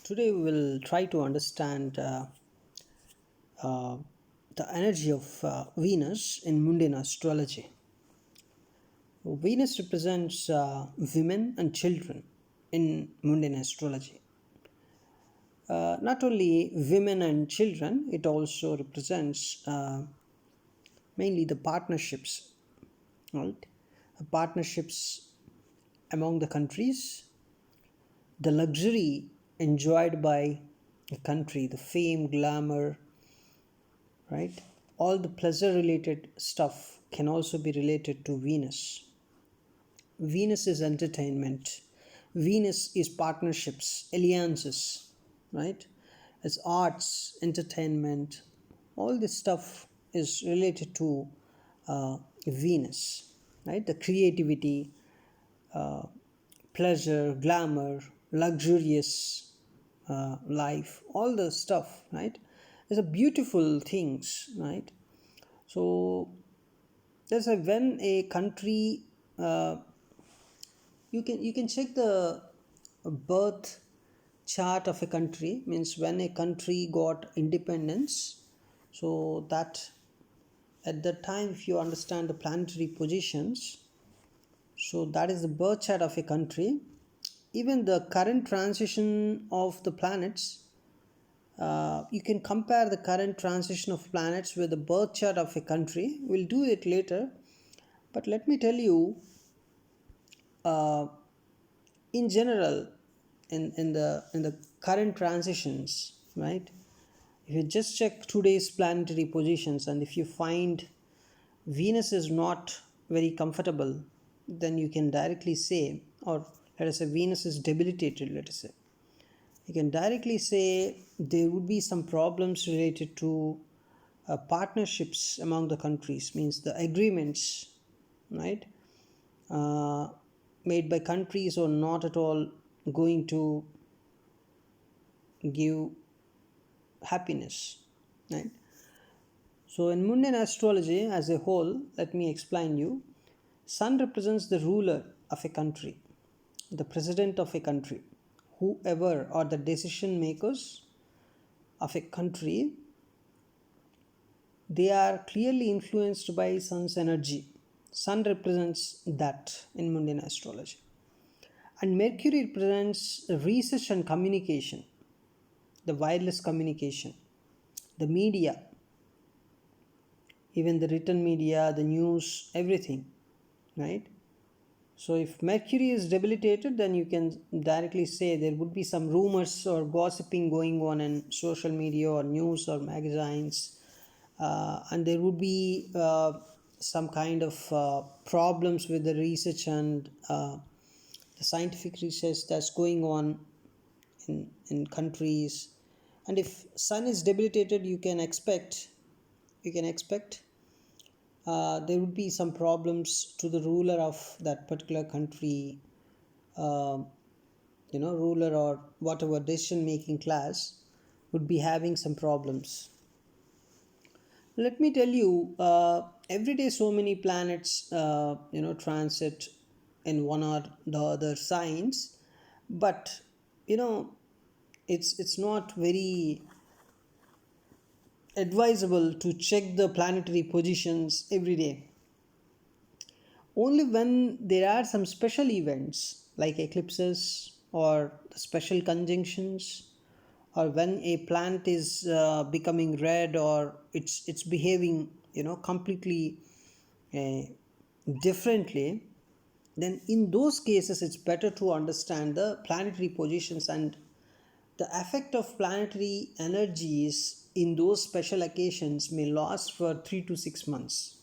Today we will try to understand uh, the energy of Venus in mundane astrology. Venus represents women and children in mundane astrology. Not only women and children, it also represents mainly the partnerships, right? Partnerships among the countries, the luxury enjoyed by a country, the fame, glamour, right? All the pleasure related stuff can also be related to Venus. Venus is entertainment. Venus is partnerships, alliances, right? It's arts, entertainment. All this stuff is related to Venus, right? The creativity, uh, pleasure, glamour, luxurious life, all the stuff, right? These are beautiful things, right? So there's a when a country, uh, you can check the birth chart of a country, means when a country got independence. So that at that time, if you understand the planetary positions, so that is the birth chart of a country. Even the current transition of the planets, you can compare the current transition of planets with the birth chart of a country. We'll do it later, but let me tell you, uh, in general, in the current transitions, right? If you just check today's planetary positions, and if you find Venus is not very comfortable, then you can directly say, or let us say Venus is debilitated, let us say, you can directly say there would be some problems related to partnerships among the countries, means the agreements, right? uh, Made by countries are not at all going to give happiness, right? So in mundane astrology as a whole, let me explain you. Sun represents the ruler of a country, the president of a country, whoever are the decision makers of a country. They are clearly influenced by sun's energy. Sun represents that in mundane astrology. And Mercury represents research and communication, the wireless communication, the media, even the written media, the news, everything, right? So if Mercury is debilitated, then you can directly say there would be some rumors or gossiping going on in social media or news or magazines, and there would be some kind of problems with the research and the scientific research that's going on in countries. And if Sun is debilitated, you can expect there would be some problems to the ruler of that particular country, uh, ruler or whatever decision making class would be having some problems. Let me tell you, every day so many planets, transit in one or the other signs, but you know, it's not very advisable to check the planetary positions every day. Only when there are some special events like eclipses or special conjunctions, or when a planet is becoming red, or it's behaving completely uh, differently, then in those cases it's better to understand the planetary positions. And the effect of planetary energies in those special occasions may last for 3 to 6 months,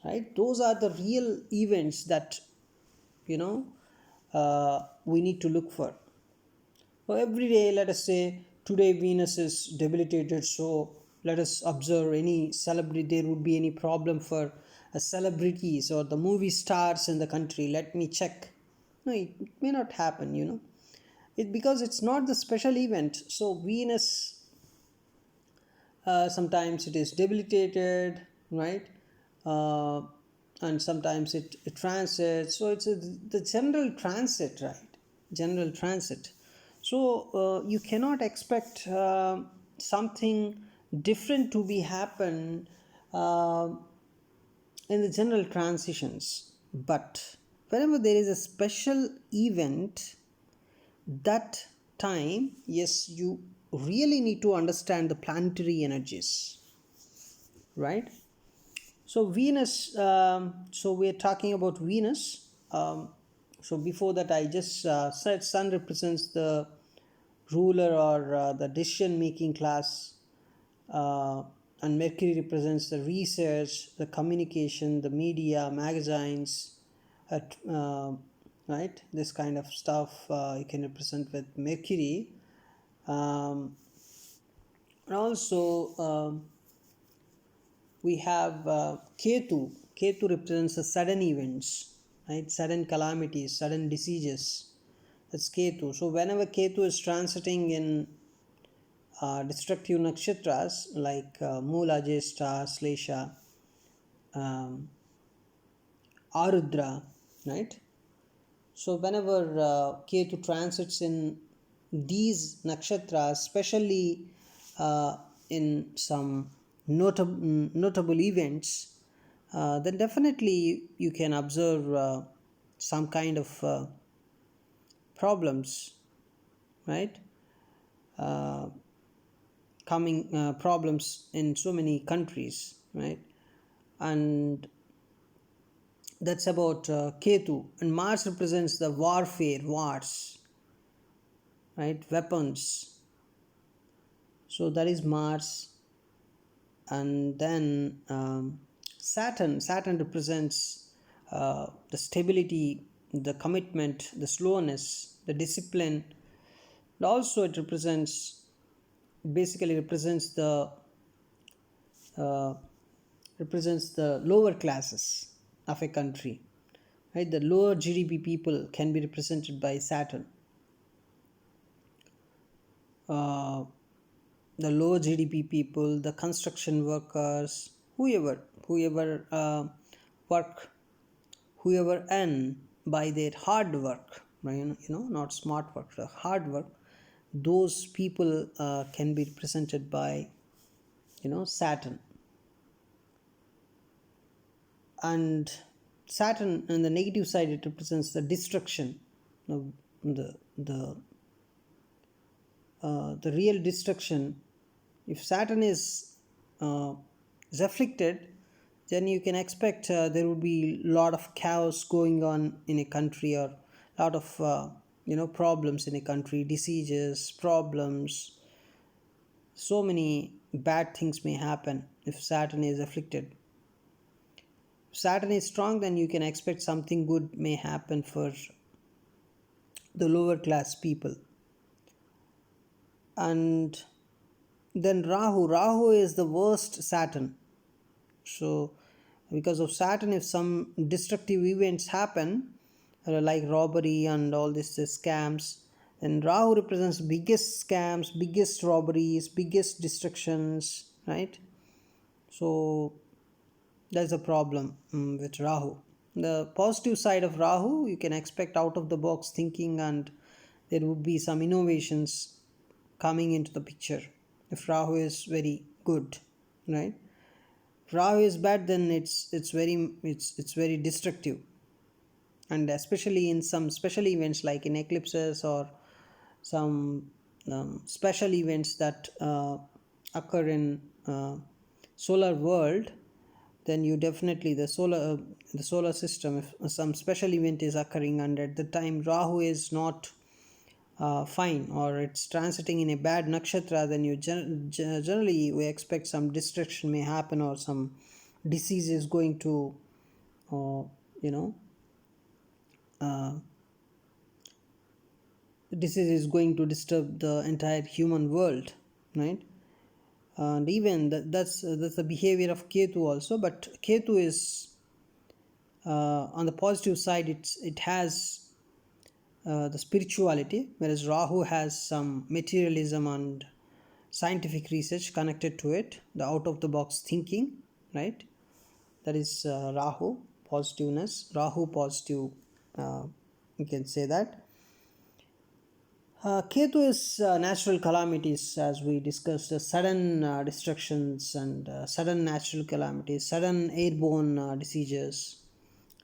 right? Those are the real events that you know we need to look for. So every day, let us say today Venus is debilitated, so let us observe any celebrity, there would be any problem for celebrities or the movie stars in the country. Let me check. No, it may not happen, because it's not the special event. So Venus, sometimes it is debilitated, right? uh, and sometimes it transits. So it's the general transit, right? General transit. So you cannot expect something different to be happen uh, in the general transitions. But whenever there is a special event, that time, yes, you really need to understand the planetary energies, right? So Venus, so we're talking about Venus. So before that, I just said Sun represents the ruler or the decision making class, uh, and Mercury represents the research, the communication, the media, magazines, right? This kind of stuff you can represent with Mercury. Um, and also, we have Ketu. Ketu represents the sudden events, right? Sudden calamities, sudden diseases. That's Ketu. So whenever Ketu is transiting in destructive nakshatras like Mula, Jyeshta, Slesha, um, Arudra, right? So whenever Ketu transits in these nakshatras, especially in some notable events, then definitely you can observe some kind of problems, right? Uh, Coming problems in so many countries, right? And that's about Ketu. And Mars represents the warfare, wars, right? Weapons. So that is Mars. And then Saturn represents the stability, the commitment, the slowness, the discipline. And also it represents, basically uh, represents the lower classes of a country, right? The lower GDP people can be represented by Saturn. uh, the low GDP people, the construction workers, whoever work, whoever earn by their hard work, right? Not smart work, the hard work. Those people can be represented by Saturn. And Saturn, on the negative side, it represents the destruction. The real destruction. If Saturn uh, is afflicted, then you can expect there would be a lot of chaos going on in a country, or a lot of problems in a country, diseases, problems. So many bad things may happen if Saturn is afflicted. If Saturn is strong, then you can expect something good may happen for the lower class people. And then Rahu is the worst Saturn. So because of Saturn, if some destructive events happen, like robbery and all this scams, then Rahu represents biggest scams, biggest robberies, biggest destructions, right? So that's a problem with Rahu. The positive side of Rahu, you can expect out of the box thinking, and there would be some innovations coming into the picture if Rahu is very good, right? If Rahu is bad, then it's very destructive, and especially in some special events like in eclipses or some special events that occur in solar world. Then you definitely, the solar system, if some special event is occurring and at the time Rahu is not fine, or it's transiting in a bad nakshatra, then you generally we expect some destruction may happen, or some disease is going to uh, you know uh, disease is going to disturb the entire human world, right? And even that's the behavior of Ketu also. But Ketu is on the positive side, it has the spirituality, whereas Rahu has some materialism and scientific research connected to it, the out of the box thinking, right? That is Rahu positiveness, Rahu positive, uh, you can say that. Ketu is natural calamities, as we discussed, sudden destructions and sudden natural calamities, sudden airborne diseases,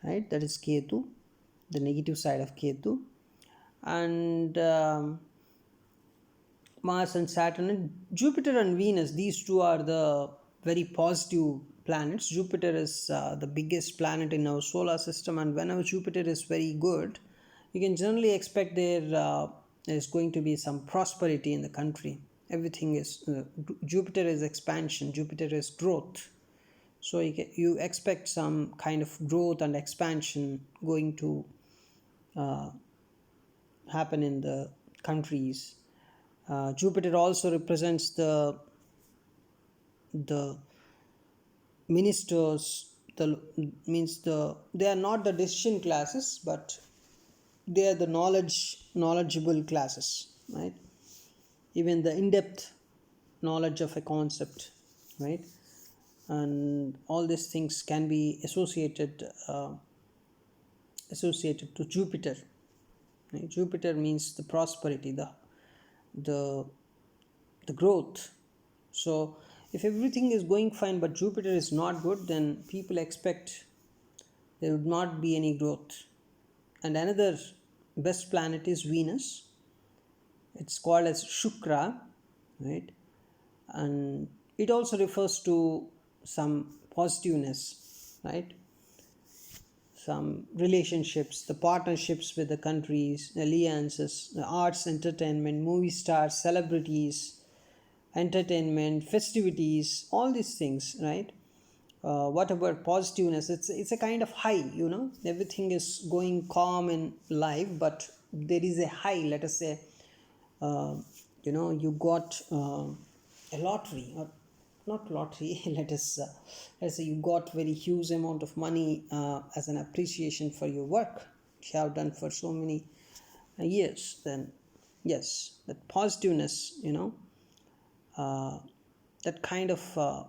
right? That is Ketu, the negative side of Ketu. And Mars and Saturn, and Jupiter and Venus, these two are the very positive planets. Jupiter is the biggest planet in our solar system, and whenever Jupiter is very good, you can generally expect there is going to be some prosperity in the country. Everything is Jupiter is expansion, Jupiter is growth. So you expect some kind of growth and expansion going to uh, happen in the countries. Jupiter also represents the ministers. The means they are not the decision classes, but they are the knowledgeable classes, right? Even the in-depth knowledge of a concept, right? And all these things can be associated to Jupiter. Right? Jupiter means the prosperity, the the growth. So if everything is going fine but Jupiter is not good, then people expect there would not be any growth. And another best planet is Venus. It's called as Shukra, right? And it also refers to some positiveness, right? Some relationships, the partnerships with the countries, alliances, the arts, entertainment, movie stars, celebrities, entertainment, festivities, all these things, right? What about positiveness? It's a kind of high, everything is going calm in life, but there is a high. Let us say, uh, you got a lottery, or not lottery. Let's say you got very huge amount of money as an appreciation for your work you have done for so many years. Then yes, that positiveness, uh, that kind of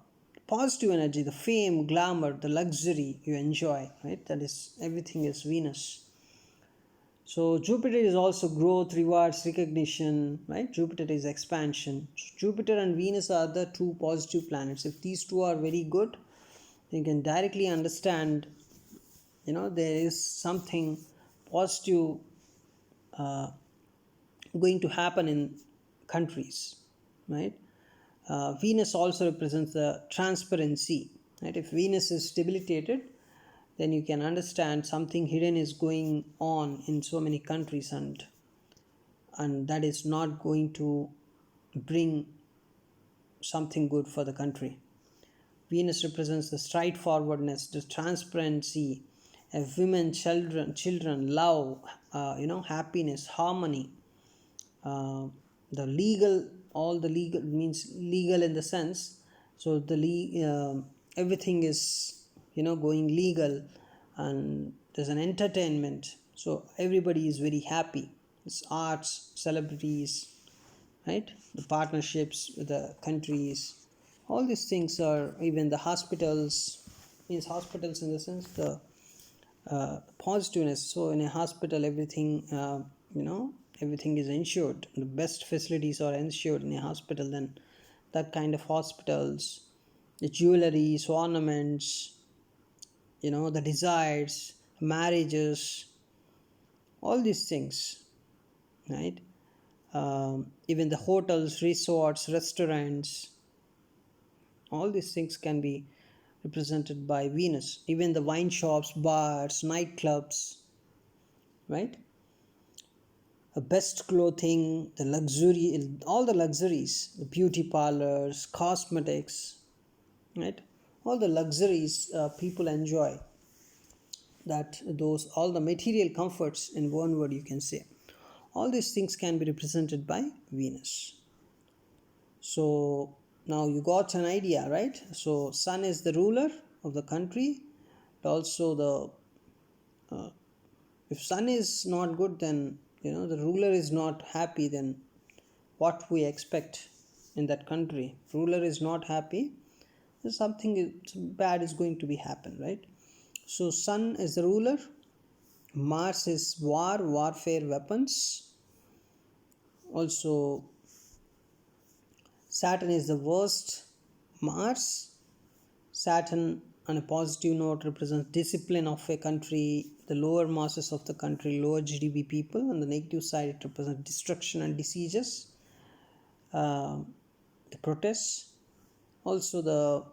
positive energy, the fame, glamour, the luxury you enjoy, right? That is, everything is Venus. So Jupiter is also growth, rewards, recognition, right? Jupiter is expansion. So Jupiter and Venus are the two positive planets. If these two are very good, you can directly understand, there is something positive uh, going to happen in countries, right? Venus also represents the transparency, right? If Venus is debilitated, then you can understand something hidden is going on in so many countries, and that is not going to bring something good for the country. Venus represents the straightforwardness, the transparency, women, children, love, happiness, harmony, uh, the legal, all the legal means legal in the sense. So everything is going legal, and there's an entertainment. So everybody is very happy. It's arts, celebrities, right? The partnerships with the countries. All these things are, even the hospitals, means hospitals in the sense the positiveness. So in a hospital, everything, everything is insured. The best facilities are insured in a hospital. Then that kind of hospitals, the jewelries, ornaments, the desires, marriages, all these things, right? Even the hotels, resorts, restaurants, all these things can be represented by Venus. Even the wine shops, bars, nightclubs, right? Best clothing, the luxury, all the luxuries, the beauty parlors, cosmetics, right? All the luxuries people enjoy, that those, all the material comforts, in one word you can say, all these things can be represented by Venus. So now you got an idea, right? So Sun is the ruler of the country. Also if Sun is not good, then the ruler is not happy. Then what we expect in that country? If ruler is not happy, then bad is going to be happen, right? So Sun is the ruler. Mars is warfare, weapons. Also, Saturn is the worst. Mars, Saturn, on a positive note, represents discipline of a country, the lower masses of the country, lower GDP people. On the negative side, it represents destruction and diseases, uh, the protests. Also, the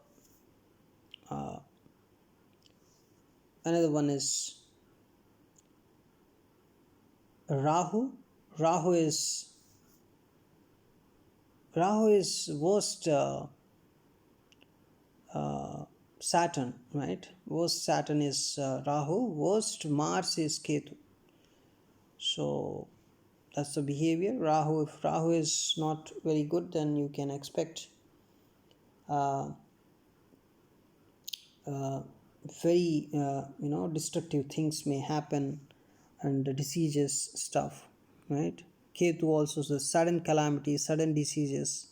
another one is Rahu. Rahu is Rahu is worst. Saturn, right? Worst Saturn is Rahu. Worst Mars is Ketu. So that's the behavior. Rahu. If Rahu is not very good, then you can expect uh, uh, very destructive things may happen, and the diseases stuff, right? Ketu also is the sudden calamity, sudden diseases.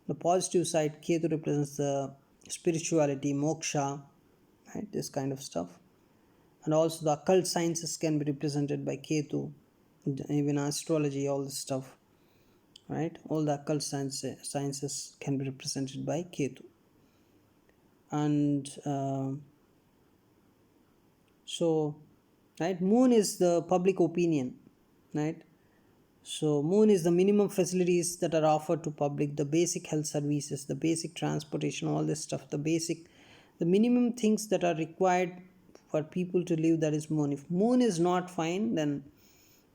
The positive side, Ketu represents the spirituality, moksha, right? This kind of stuff. And also the occult sciences can be represented by Ketu, even astrology, all this stuff, right? All the occult sciences can be represented by Ketu. And so, right, moon is the public opinion, right? So moon is the minimum facilities that are offered to public, the basic health services, the basic transportation, all this stuff, the minimum things that are required for people to live, that is moon. If moon is not fine, then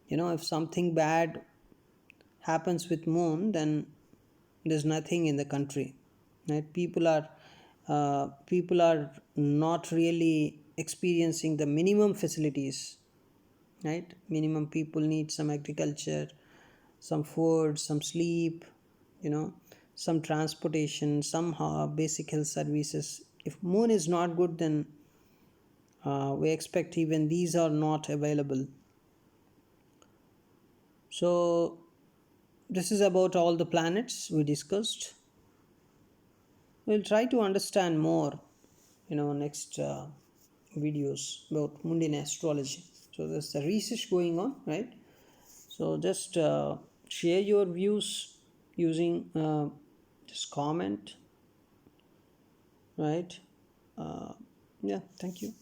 if something bad happens with moon, then there's nothing in the country, right? People are not really experiencing the minimum facilities, right? Minimum people need some agriculture, some food, some sleep, you know some transportation, some basic health services. If moon is not good, then we expect even these are not available. So this is about all the planets we discussed. We'll try to understand more, next videos about mundane astrology. So there's the research going on, right? So just share your views using just comment, right? uh, yeah, thank you.